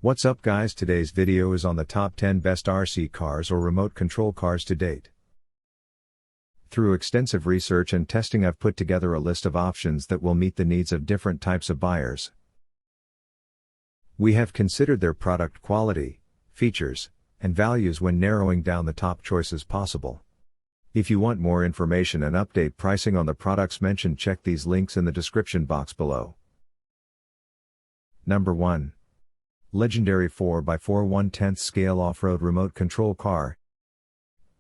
What's up guys, today's video is on the top 10 best RC cars or remote control cars to date. Through extensive research and testing I've put together a list of options that will meet the needs of different types of buyers. We have considered their product quality, features, and values when narrowing down the top choices possible. If you want more information and update pricing on the products mentioned, check these links in the description box below. Number 1. Laegendary 4x4 1/10 scale off-road remote control car.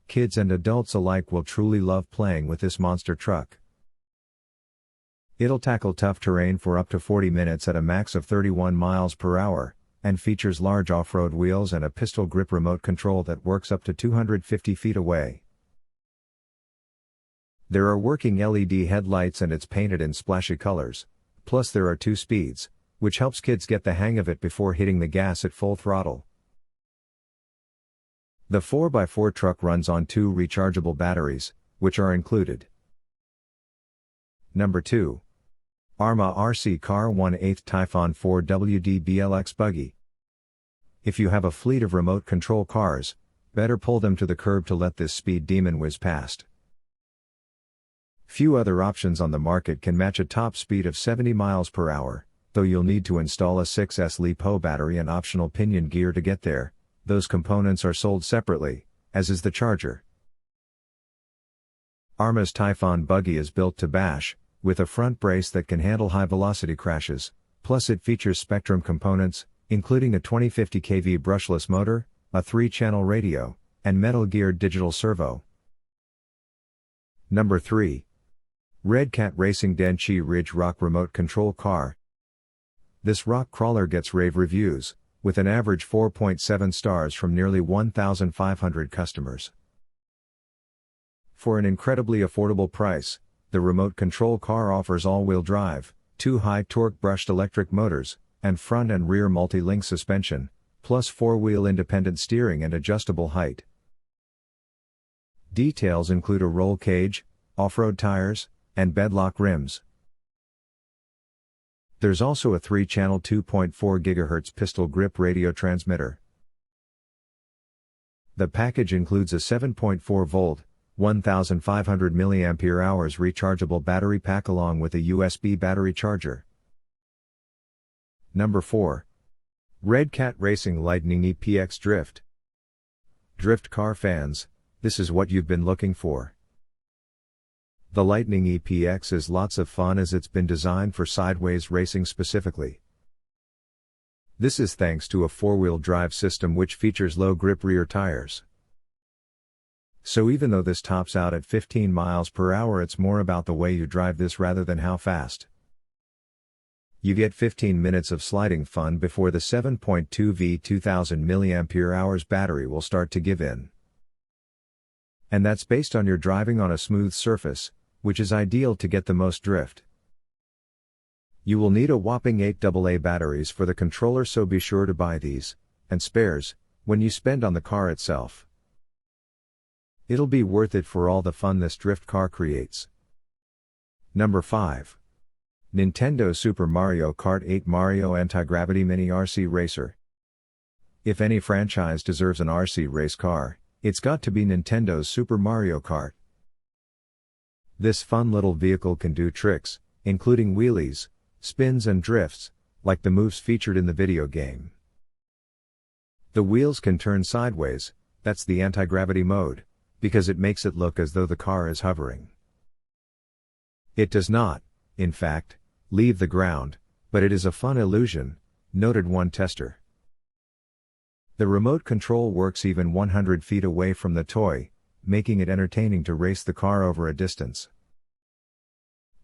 Kids and adults alike will truly love playing with this monster truck. It'll tackle tough terrain for up to 40 minutes at a max of 31 miles per hour, and features large off-road wheels and a pistol grip remote control that works up to 250 feet away. There are working LED headlights and it's painted in splashy colors, plus there are 2 speeds, which helps kids get the hang of it before hitting the gas at full throttle. The 4x4 truck runs on 2 rechargeable batteries, which are included. Number 2. Arrma RC Car 1/8 Typhon 4WD BLX Buggy. If you have a fleet of remote control cars, better pull them to the curb to let this speed demon whiz past. Few other options on the market can match a top speed of 70 miles per hour, though you'll need to install a 6S LiPo battery and optional pinion gear to get there. Those components are sold separately, as is the charger. Arrma's Typhon Buggy is built to bash, with a front brace that can handle high-velocity crashes, plus it features Spectrum components, including a 2050 kV brushless motor, a 3-channel radio, and metal-geared digital servo. Number 3. Redcat Racing Danchee RidgeRock Remote Control Car. This rock crawler gets rave reviews, with an average 4.7 stars from nearly 1,500 customers. For an incredibly affordable price, the remote control car offers all-wheel drive, 2 high-torque brushed electric motors, and front and rear multi-link suspension, plus 4-wheel independent steering and adjustable height. Details include a roll cage, off-road tires, and bedlock rims. There's also a 3-channel 2.4 GHz pistol grip radio transmitter. The package includes a 7.4-volt, 1,500 mAh rechargeable battery pack along with a USB battery charger. Number 4. Redcat Racing Lightning EPX Drift. Drift car fans, this is what you've been looking for. The Lightning EPX is lots of fun as it's been designed for sideways racing specifically. This is thanks to a 4-wheel drive system which features low grip rear tires. So even though this tops out at 15 miles per hour, it's more about the way you drive this rather than how fast. You get 15 minutes of sliding fun before the 7.2V 2000 mAh battery will start to give in. And that's based on your driving on a smooth surface, which is ideal to get the most drift. You will need a whopping 8 AA batteries for the controller, so be sure to buy these, and spares, when you spend on the car itself. It'll be worth it for all the fun this drift car creates. Number 5. Nintendo Super Mario Kart 8 Mario Anti-Gravity Mini RC Racer. If any franchise deserves an RC race car, it's got to be Nintendo's Super Mario Kart. This fun little vehicle can do tricks, including wheelies, spins and drifts, like the moves featured in the video game. The wheels can turn sideways, that's the anti-gravity mode, because it makes it look as though the car is hovering. It does not, in fact, leave the ground, but it is a fun illusion, noted one tester. The remote control works even 100 feet away from the toy, making it entertaining to race the car over a distance.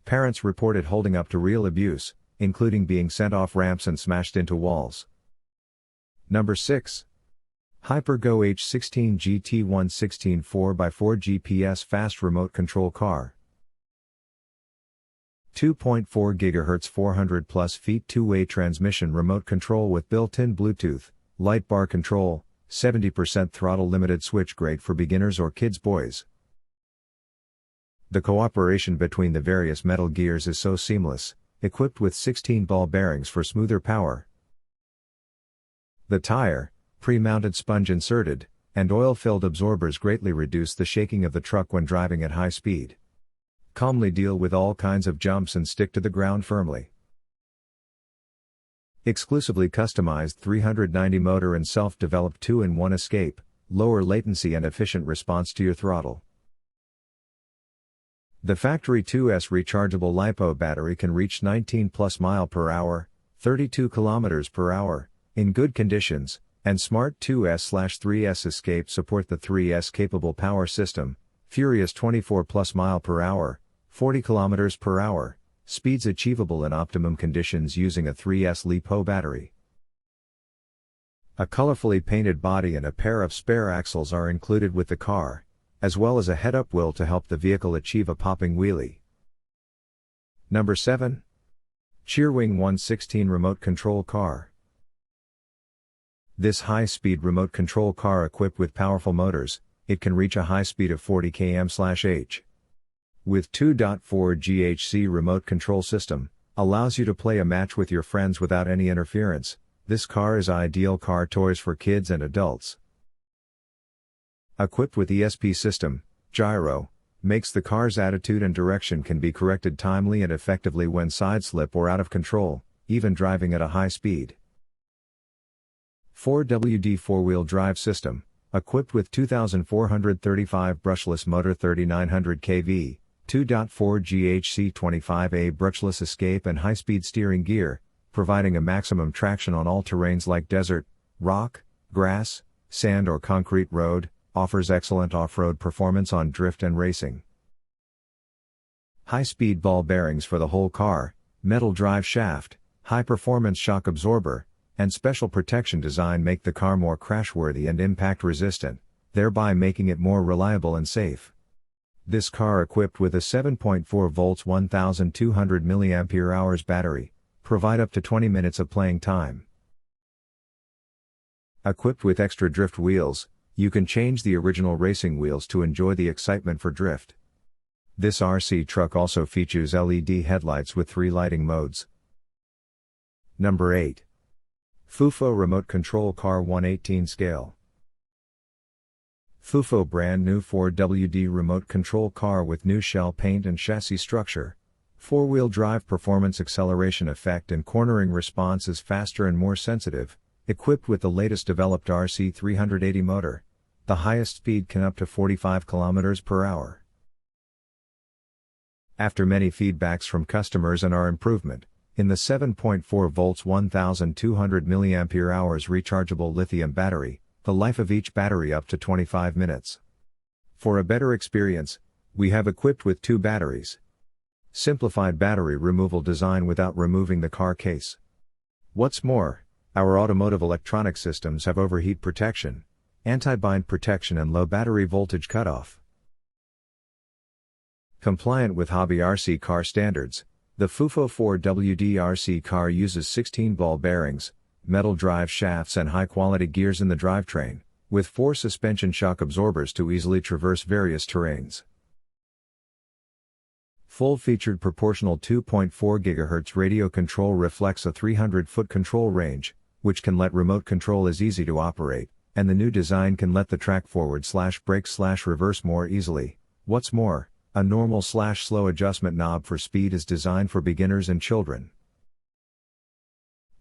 Parents reported holding up to real abuse, including being sent off ramps and smashed into walls. Number 6. HyperGo H16 GT 116 4x4 GPS Fast Remote Control Car. 2.4 GHz 400 plus feet 2-way transmission remote control with built-in Bluetooth, light bar control, 70% throttle limited switch, great for beginners or kids boys. The cooperation between the various metal gears is so seamless, equipped with 16 ball bearings for smoother power. The tire, pre-mounted sponge inserted, and oil-filled absorbers greatly reduce the shaking of the truck when driving at high speed. Calmly deal with all kinds of jumps and stick to the ground firmly. Exclusively customized 390 motor and self-developed 2-in-1 escape, lower latency and efficient response to your throttle. The factory 2S rechargeable LiPo battery can reach 19+ mph, 32 km/h, in good conditions, and Smart 2S/3S Escape support the 3S capable power system, Furious 24+ mph, 40 km/h, speeds achievable in optimum conditions using a 3S LiPo battery. A colorfully painted body and a pair of spare axles are included with the car, as well as a head-up wheel to help the vehicle achieve a popping wheelie. Number 7. Cheerwing 116 Remote Control Car. This high-speed remote control car equipped with powerful motors, it can reach a high speed of 40 km/h. With 2.4 GHz remote control system, allows you to play a match with your friends without any interference. This car is ideal car toys for kids and adults. Equipped with ESP system, gyro, makes the car's attitude and direction can be corrected timely and effectively when side slip or out of control, even driving at a high speed. 4WD four-wheel drive system, equipped with 2435 brushless motor 3900 kV, 2.4 GHz 25A brushless escape and high-speed steering gear, providing a maximum traction on all terrains like desert, rock, grass, sand or concrete road, offers excellent off-road performance on drift and racing. High-speed ball bearings for the whole car, metal drive shaft, high-performance shock absorber, and special protection design make the car more crash-worthy and impact-resistant, thereby making it more reliable and safe. This car equipped with a 7.4 volts 1200 mAh battery, provide up to 20 minutes of playing time. Equipped with extra drift wheels, you can change the original racing wheels to enjoy the excitement for drift. This RC truck also features LED headlights with 3 lighting modes. Number 8. PHOUPHO Remote Control Car 118 Scale. PHOUPHO brand new 4WD remote control car with new shell paint and chassis structure. 4-wheel drive performance, acceleration effect and cornering response is faster and more sensitive, equipped with the latest developed RC 380 motor. The highest speed can up to 45 km/h. After many feedbacks from customers and our improvement, in the 7.4 volts 1200 mAh rechargeable lithium battery, the life of each battery up to 25 minutes. For a better experience, we have equipped with 2 batteries. Simplified battery removal design without removing the car case. What's more, our automotive electronic systems have overheat protection, anti-bind protection and low battery voltage cutoff. Compliant with hobby RC car standards, the PHOUPHO 4WD RC car uses 16 ball bearings, metal drive shafts and high-quality gears in the drivetrain, with 4 suspension shock absorbers to easily traverse various terrains. Full-featured proportional 2.4 GHz radio control reflects a 300-foot control range, which can let remote control is easy to operate, and the new design can let the track forward/brake/reverse more easily. What's more, a normal/slow adjustment knob for speed is designed for beginners and children.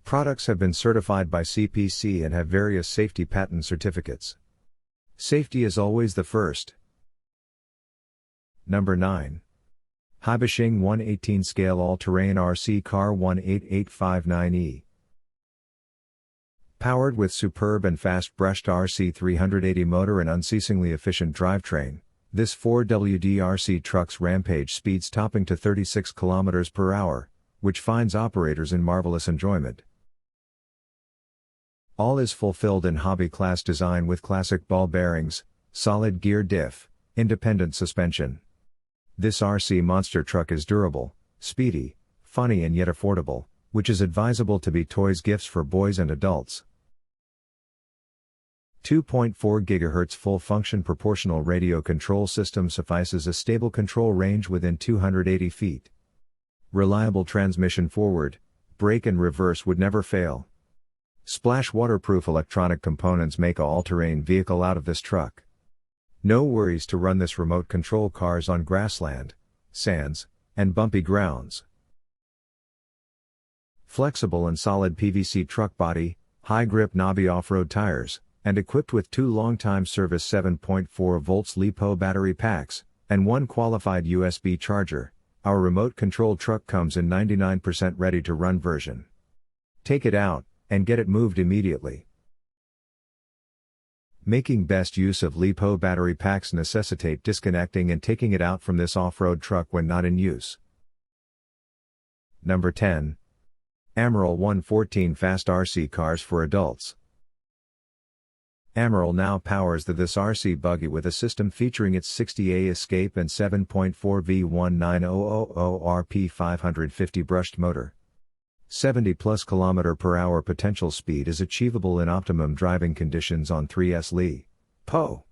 Products have been certified by CPC and have various safety patent certificates. Safety is always the first. Number 9. HAIBOXING 118 Scale All-Terrain RC Car 18859E. Powered with superb and fast-brushed RC 380 motor and unceasingly efficient drivetrain, this 4WD RC truck's rampage speeds topping to 36 km/h, which finds operators in marvelous enjoyment. All is fulfilled in hobby-class design with classic ball bearings, solid gear diff, independent suspension. This RC monster truck is durable, speedy, funny and yet affordable, which is advisable to be toys gifts for boys and adults. 2.4 GHz full-function proportional radio control system suffices a stable control range within 280 feet. Reliable transmission forward, brake and reverse would never fail. Splash waterproof electronic components make a all-terrain vehicle out of this truck. No worries to run this remote control cars on grassland, sands, and bumpy grounds. Flexible and solid PVC truck body, high grip knobby off-road tires, and equipped with 2 long-time service 7.4 volts LiPo battery packs, and 1 qualified USB charger, our remote control truck comes in 99% ready to run version. Take it out, and get it moved immediately. Making best use of LiPo battery packs necessitate disconnecting and taking it out from this off-road truck when not in use. Number 10. AMORIL 114 Fast RC Cars for Adults. AMORIL now powers this RC buggy with a system featuring its 60A Escape and 7.4 V19000 RP 550 brushed motor. 70+ km/h potential speed is achievable in optimum driving conditions on 3S LiPo.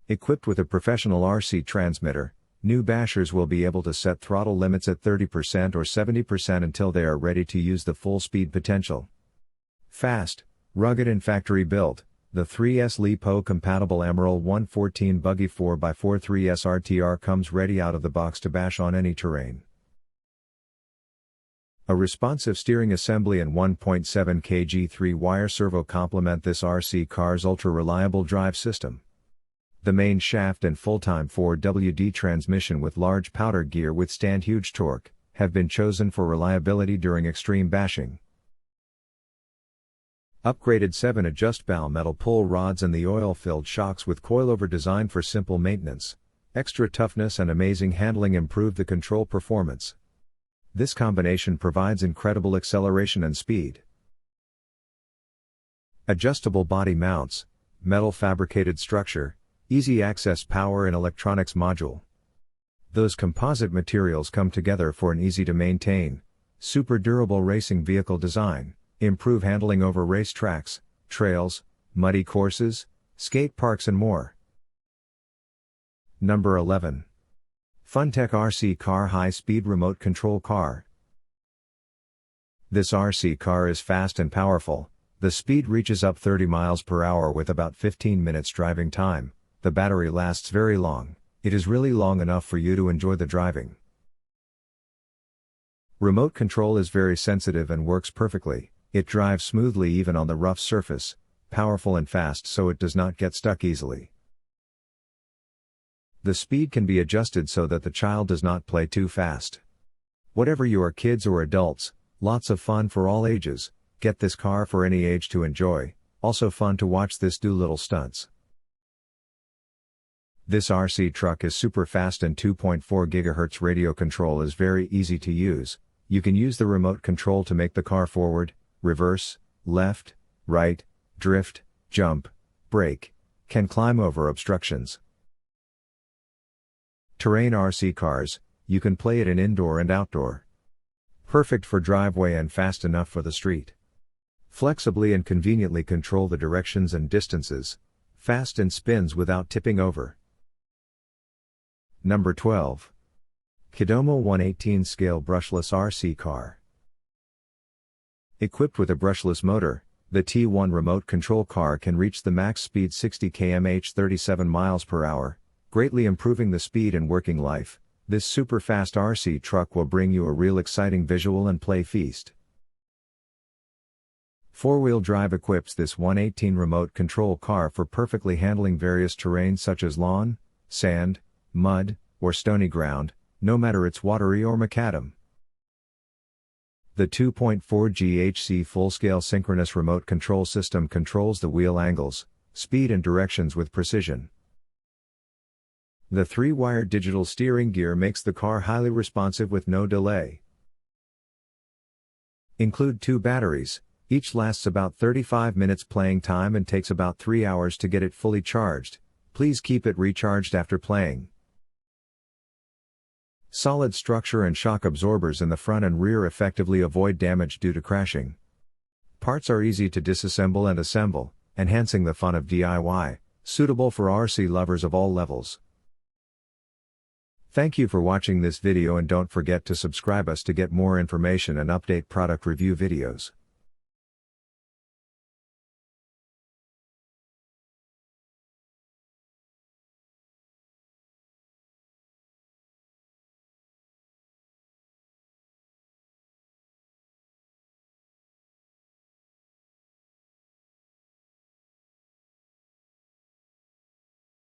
Equipped with a professional RC transmitter, new bashers will be able to set throttle limits at 30% or 70% until they are ready to use the full speed potential. Fast, rugged and factory built, the 3S LiPo compatible AMORIL 114 Buggy 4x4 3S RTR comes ready out of the box to bash on any terrain. A responsive steering assembly and 1.7 kg 3-wire servo complement this RC car's ultra-reliable drive system. The main shaft and full-time 4WD transmission with large powder gear withstand huge torque, have been chosen for reliability during extreme bashing. Upgraded 7 adjust-bow metal pull rods and the oil-filled shocks with coilover design for simple maintenance, extra toughness and amazing handling improve the control performance. This combination provides incredible acceleration and speed. Adjustable body mounts, metal fabricated structure, easy access power and electronics module. Those composite materials come together for an easy to maintain, super durable racing vehicle design, improve handling over race tracks, trails, muddy courses, skate parks and more. Number 11. FUNTECH RC Car High-Speed Remote Control Car. This RC car is fast and powerful, the speed reaches up 30 mph with about 15 minutes driving time, the battery lasts very long, it is really long enough for you to enjoy the driving. Remote control is very sensitive and works perfectly, it drives smoothly even on the rough surface, powerful and fast so it does not get stuck easily. The speed can be adjusted so that the child does not play too fast. Whatever you are, kids or adults, lots of fun for all ages, get this car for any age to enjoy, also fun to watch this do little stunts. This RC truck is super fast and 2.4 GHz radio control is very easy to use, you can use the remote control to make the car forward, reverse, left, right, drift, jump, brake, can climb over obstructions. Terrain RC cars, you can play it in indoor and outdoor. Perfect for driveway and fast enough for the street. Flexibly and conveniently control the directions and distances, fast and spins without tipping over. Number 12. KIDOMO 118 Scale Brushless RC Car. Equipped with a brushless motor, the T1 remote control car can reach the max speed 60 km/h 37 mph, greatly improving the speed and working life. This super fast RC truck will bring you a real exciting visual and play feast. 4-wheel drive equips this 118 remote control car for perfectly handling various terrains such as lawn, sand, mud, or stony ground, no matter it's watery or macadam. The 2.4 GHz full-scale synchronous remote control system controls the wheel angles, speed and directions with precision. The 3-wire digital steering gear makes the car highly responsive with no delay. Include 2 batteries, each lasts about 35 minutes playing time and takes about 3 hours to get it fully charged, please keep it recharged after playing. Solid structure and shock absorbers in the front and rear effectively avoid damage due to crashing. Parts are easy to disassemble and assemble, enhancing the fun of DIY, suitable for RC lovers of all levels. Thank you for watching this video and don't forget to subscribe us to get more information and update product review videos.